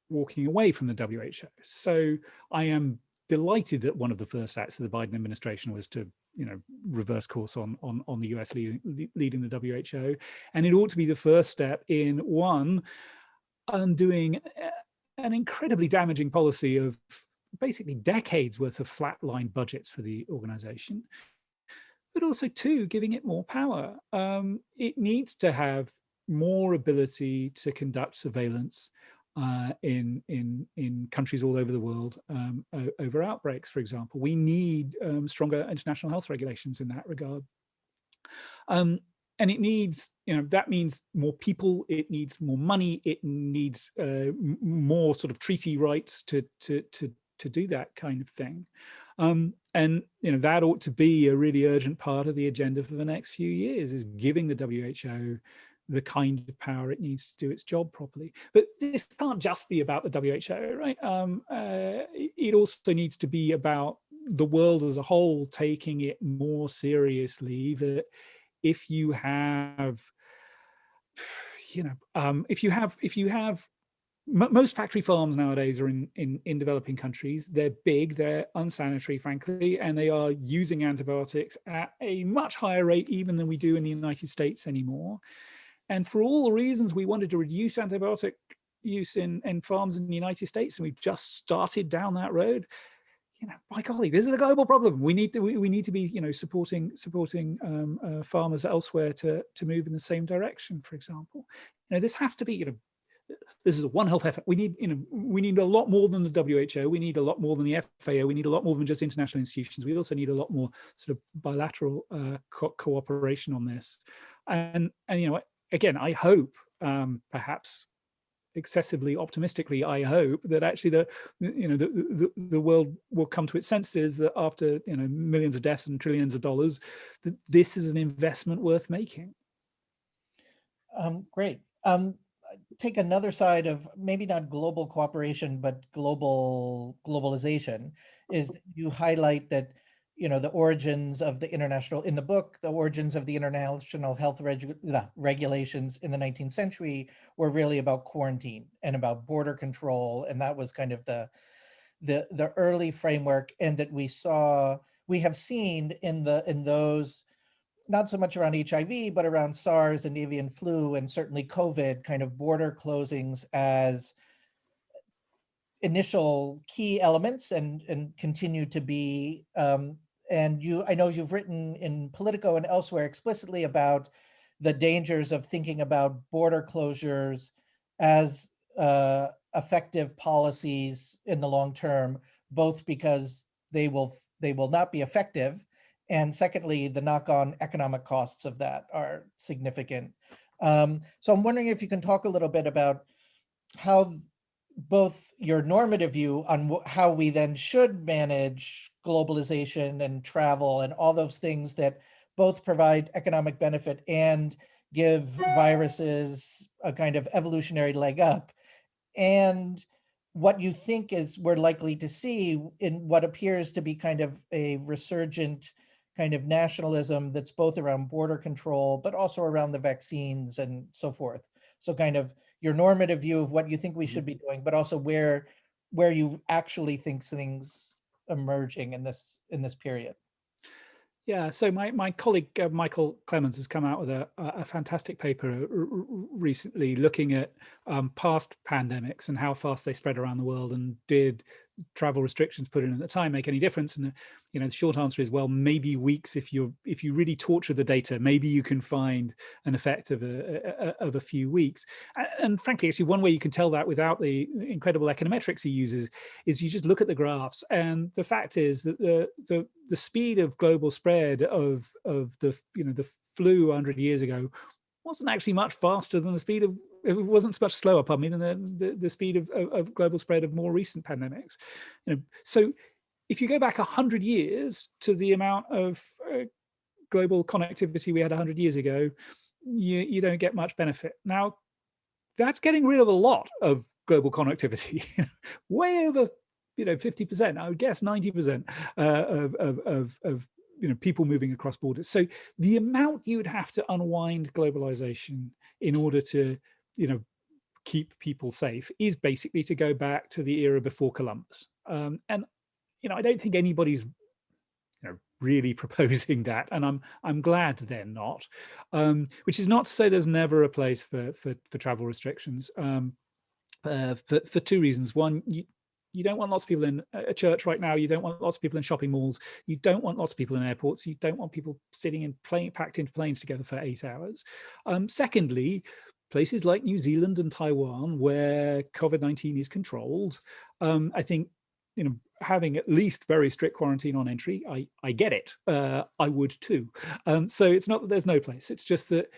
walking away from the WHO. So I am delighted that one of the first acts of the Biden administration was to reverse course on the US leading the WHO, and it ought to be the first step in one, undoing an incredibly damaging policy of basically decades worth of flatline budgets for the organization, but also two, giving it more power. It needs to have more ability to conduct surveillance in countries all over the world over outbreaks, for example. We need stronger international health regulations in that regard. And it needs, that means more people, it needs more money, it needs more sort of treaty rights to do that kind of thing. And that ought to be a really urgent part of the agenda for the next few years, is giving the WHO the kind of power it needs to do its job properly. But this can't just be about the WHO, right? It also needs to be about the world as a whole taking it more seriously, that if you have, most factory farms nowadays are in developing countries. They're big, they're unsanitary, frankly, and they are using antibiotics at a much higher rate even than we do in the United States anymore. And for all the reasons we wanted to reduce antibiotic use in farms in the United States, and we've just started down that road, by golly, this is a global problem. We need to be, supporting farmers elsewhere to move in the same direction. For example, this has to be, this is a One Health effort. We need a lot more than the WHO. We need a lot more than the FAO. We need a lot more than just international institutions. We also need a lot more sort of bilateral cooperation on this. And again, I hope, perhaps excessively optimistically, I hope that actually the world will come to its senses that after millions of deaths and trillions of dollars, that this is an investment worth making. Great. Take another side of maybe not global cooperation, but globalization, is that you highlight that the origins of the international, in the book, the origins of the international health regulations in the 19th century were really about quarantine and about border control. And that was kind of the early framework, and that we have seen in those, not so much around HIV, but around SARS and avian flu, and certainly COVID, kind of border closings as initial key elements, and continue to be I know you've written in Politico and elsewhere explicitly about the dangers of thinking about border closures as effective policies in the long term, both because they will not be effective, and secondly, the knock-on economic costs of that are significant. So I'm wondering if you can talk a little bit about how both your normative view on how we then should manage globalization and travel and all those things that both provide economic benefit and give viruses a kind of evolutionary leg up, and what you think is we're likely to see in what appears to be kind of a resurgent kind of nationalism that's both around border control, but also around the vaccines and so forth. So kind of your normative view of what you think we should be doing, but also where you actually think things emerging in this period. Yeah, so my colleague Michael Clemens has come out with a fantastic paper recently looking at past pandemics and how fast they spread around the world, and did travel restrictions put in at the time make any difference? And the short answer is, well, maybe weeks. If you really torture the data, maybe you can find an effect of a few weeks. And frankly, actually, one way you can tell that without the incredible econometrics he uses is you just look at the graphs. And the fact is that the speed of global spread of the flu 100 years ago wasn't actually much faster than the speed of, it wasn't much slower, pardon me, than the speed of global spread of more recent pandemics. So if you go back 100 years to the amount of global connectivity we had 100 years ago, you don't get much benefit. Now, that's getting rid of a lot of global connectivity, way over 50%, I would guess 90% of people moving across borders. So the amount you would have to unwind globalization in order to keep people safe is basically to go back to the era before Columbus. And I don't think anybody's really proposing that, and I'm glad they're not. Which is not to say there's never a place for travel restrictions. For two reasons. One, you don't want lots of people in a church right now. You don't want lots of people in shopping malls. You don't want lots of people in airports. You don't want people sitting in packed into planes together for 8 hours. Secondly, places like New Zealand and Taiwan, where COVID-19 is controlled, I think having at least very strict quarantine on entry, I get it. I would too. So it's not that there's no place. It's just that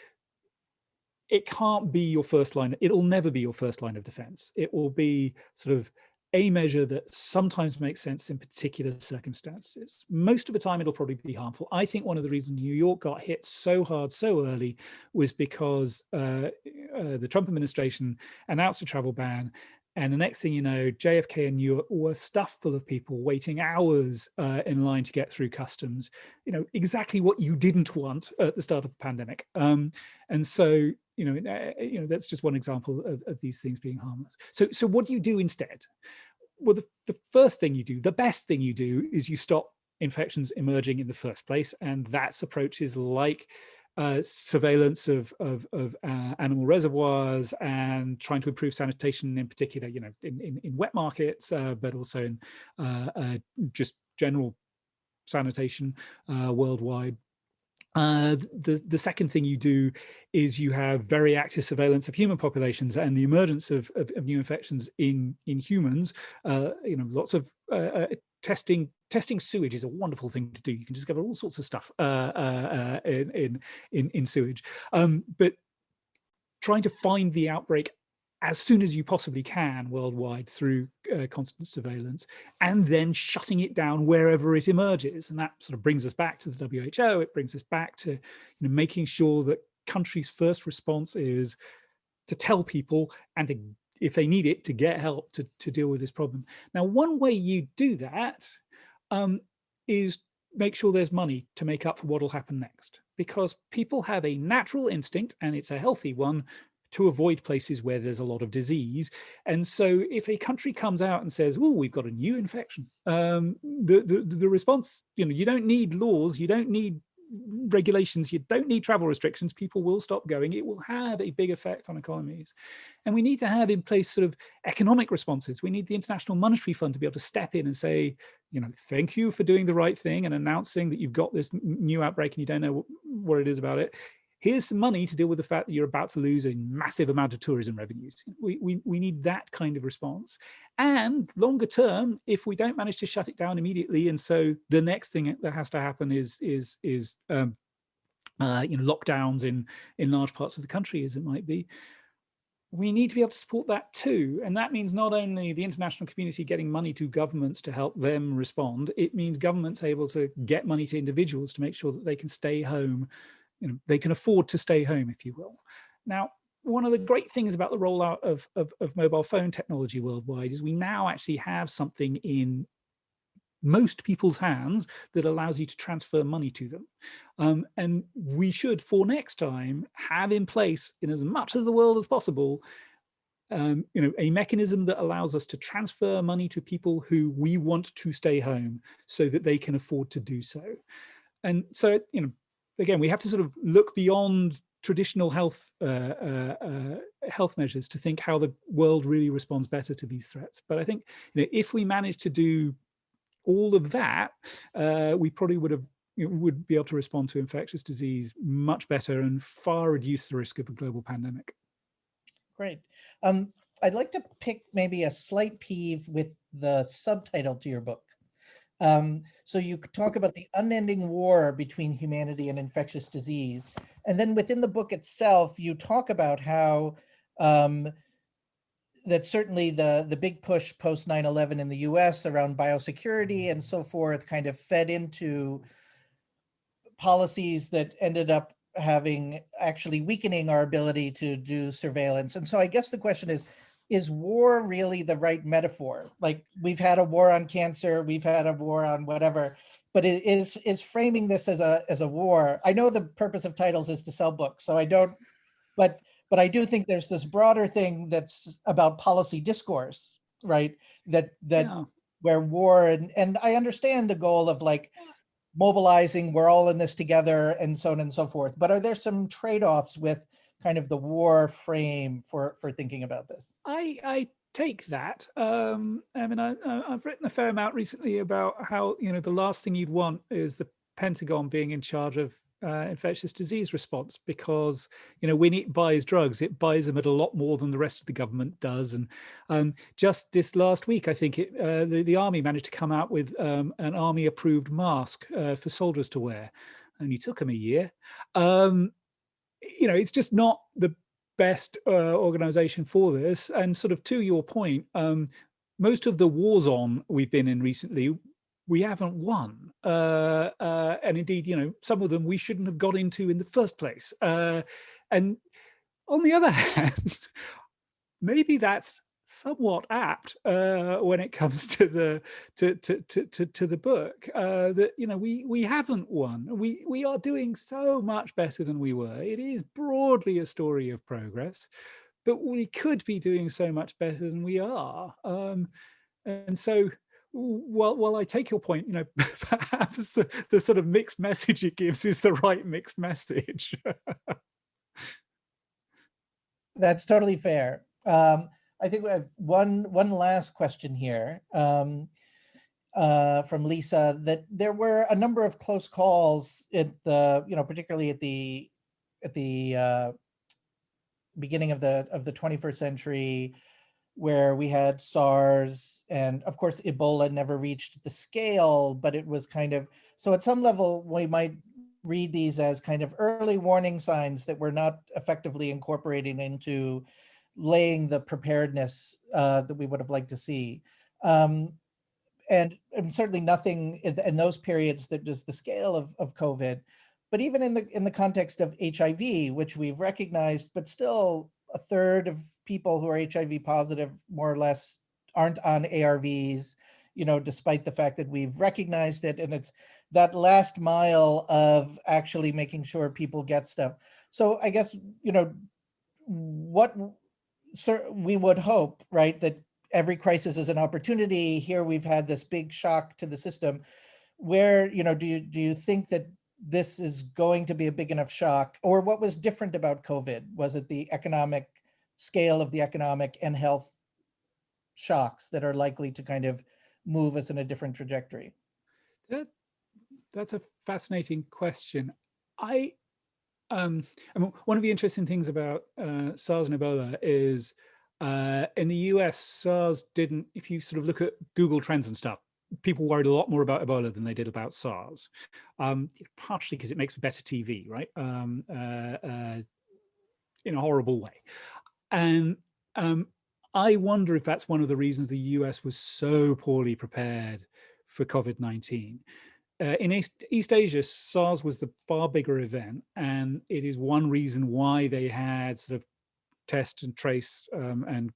it can't be your first line. It'll never be your first line of defense. It will be sort of a measure that sometimes makes sense in particular circumstances. Most of the time, it'll probably be harmful. I think one of the reasons New York got hit so hard so early was because the Trump administration announced a travel ban. And the next thing you know, JFK and Newark were stuffed full of people waiting hours in line to get through customs. Exactly what you didn't want at the start of the pandemic. And so, that's just one example of these things being harmless. So what do you do instead? Well, the first thing you do, the best thing you do, is you stop infections emerging in the first place. And that's approaches like surveillance of animal reservoirs and trying to improve sanitation, in particular, in wet markets, but also in just general sanitation worldwide. The second thing you do is you have very active surveillance of human populations and the emergence of new infections in humans. Lots of testing sewage is a wonderful thing to do. You can discover all sorts of stuff in sewage, but trying to find the outbreak as soon as you possibly can worldwide through constant surveillance, and then shutting it down wherever it emerges. And that sort of brings us back to the WHO. It brings us back to making sure that countries' first response is to tell people, and to, if they need it, to get help to deal with this problem. Now, one way you do that is make sure there's money to make up for what will happen next, because people have a natural instinct, and it's a healthy one, to avoid places where there's a lot of disease. And so if a country comes out and says, oh, we've got a new infection, the response, you don't need laws, you don't need regulations, you don't need travel restrictions, people will stop going. It will have a big effect on economies. And we need to have in place sort of economic responses. We need the International Monetary Fund to be able to step in and say, thank you for doing the right thing and announcing that you've got this new outbreak and you don't know what it is about it. Here's some money to deal with the fact that you're about to lose a massive amount of tourism revenues. We need that kind of response. And longer term, if we don't manage to shut it down immediately, and so the next thing that has to happen is lockdowns in large parts of the country, as it might be, we need to be able to support that too. And that means not only the international community getting money to governments to help them respond, it means governments able to get money to individuals to make sure that they can stay home. They can afford to stay home, if you will. Now, one of the great things about the rollout of mobile phone technology worldwide is we now actually have something in most people's hands that allows you to transfer money to them. And we should, for next time, have in place, in as much as the world as possible, a mechanism that allows us to transfer money to people who we want to stay home so that they can afford to do so. And so, again, we have to sort of look beyond traditional health measures to think how the world really responds better to these threats. But I think if we manage to do all of that, we probably would be able to respond to infectious disease much better and far reduce the risk of a global pandemic. Great. I'd like to pick maybe a slight peeve with the subtitle to your book. So you talk about the unending war between humanity and infectious disease. And then within the book itself, you talk about how that certainly the big push post 9/11 in the US around biosecurity and so forth kind of fed into policies that ended up actually weakening our ability to do surveillance. And so I guess the question is war really the right metaphor? Like, we've had a war on cancer, we've had a war on whatever, but is framing this as a war? I know the purpose of titles is to sell books, so I don't, but I do think there's this broader thing that's about policy discourse, right? That Yeah. where war, and I understand the goal of like mobilizing, we're all in this together and so on and so forth. But are there some trade-offs with kind of the war frame for thinking about this? I take that. I mean, I've written a fair amount recently about how, the last thing you'd want is the Pentagon being in charge of infectious disease response, because, when it buys drugs, it buys them at a lot more than the rest of the government does. And just this last week, I think the Army managed to come out with an Army-approved mask for soldiers to wear. Only took them a year. It's just not the best organization for this. And sort of to your point, most of the wars we've been in recently, we haven't won. And indeed, some of them we shouldn't have got into in the first place. And on the other hand, maybe that's somewhat apt when it comes to the book, that we haven't won. We are doing so much better than we were. It is broadly a story of progress, but we could be doing so much better than we are. And so, while I take your point, perhaps the sort of mixed message it gives is the right mixed message. That's totally fair. I think we have one last question here from Lisa, that there were a number of close calls at the, particularly at the beginning of the 21st century, where we had SARS, and of course Ebola never reached the scale, but it was kind of, so at some level we might read these as kind of early warning signs that we're not effectively incorporating into laying the preparedness that we would have liked to see. And certainly nothing in those periods that does the scale of COVID. But even in the context of HIV, which we've recognized, but still a third of people who are HIV positive, more or less, aren't on ARVs, despite the fact that we've recognized it. And it's that last mile of actually making sure people get stuff. So I guess, what we would hope, right, that every crisis is an opportunity. Here we've had this big shock to the system. Where, do you think that this is going to be a big enough shock? Or what was different about COVID? Was it the economic scale of the economic and health shocks that are likely to kind of move us in a different trajectory? That's a fascinating question. I mean, one of the interesting things about SARS and Ebola is in the US, SARS didn't, if you sort of look at Google Trends and stuff, people worried a lot more about Ebola than they did about SARS, partially because it makes for better TV, right? In a horrible way. And I wonder if that's one of the reasons the US was so poorly prepared for COVID-19. In East Asia, SARS was the far bigger event, and it is one reason why they had sort of test and trace and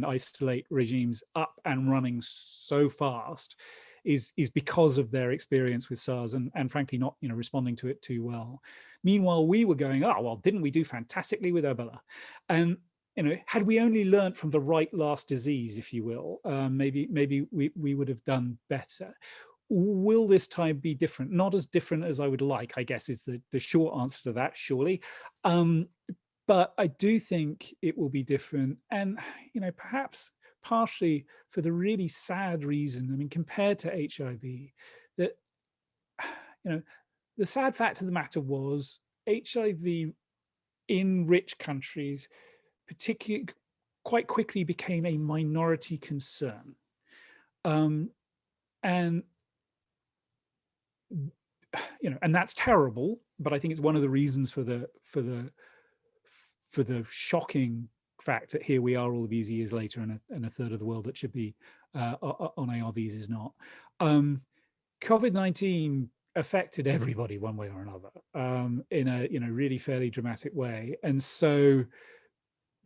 isolate regimes up and running so fast, is because of their experience with SARS and frankly not responding to it too well. Meanwhile, we were going, oh well, didn't we do fantastically with Ebola? And had we only learned from the right last disease, if you will, maybe we would have done better. Will this time be different? Not as different as I would like, I guess, is the short answer to that, surely. But I do think it will be different. And, perhaps partially for the really sad reason, I mean, compared to HIV, that, the sad fact of the matter was HIV in rich countries, particularly quite quickly became a minority concern. And that's terrible, but I think it's one of the reasons for the shocking fact that here we are all of these years later, and a third of the world that should be on ARVs is not. COVID-19 affected everybody one way or another, in a really fairly dramatic way, and so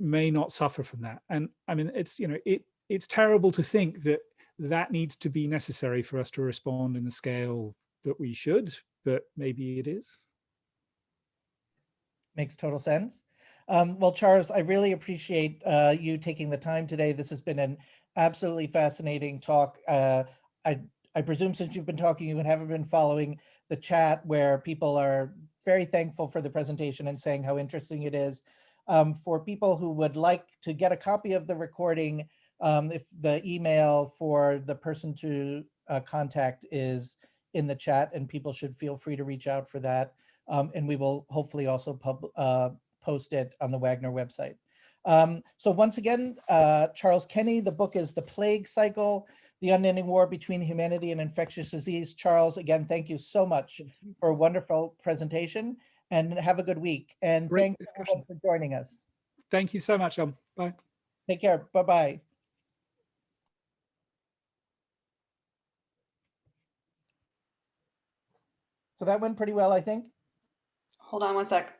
may not suffer from that. And I mean, it's terrible to think that needs to be necessary for us to respond in the scale that we should, but maybe it is. Makes total sense. Well, Charles, I really appreciate you taking the time today. This has been an absolutely fascinating talk. I presume since you've been talking, you haven't been following the chat where people are very thankful for the presentation and saying how interesting it is. For people who would like to get a copy of the recording, if the email for the person to contact is in the chat, and people should feel free to reach out for that. And we will hopefully also post it on the Wagner website. So once again, Charles Kenny, the book is The Plague Cycle, The Unending War Between Humanity and Infectious Disease. Charles, again, thank you so much for a wonderful presentation, and have a good week. And thank you everyone for joining us. Thank you so much, bye. Take care, bye-bye. So that went pretty well, I think. Hold on one sec.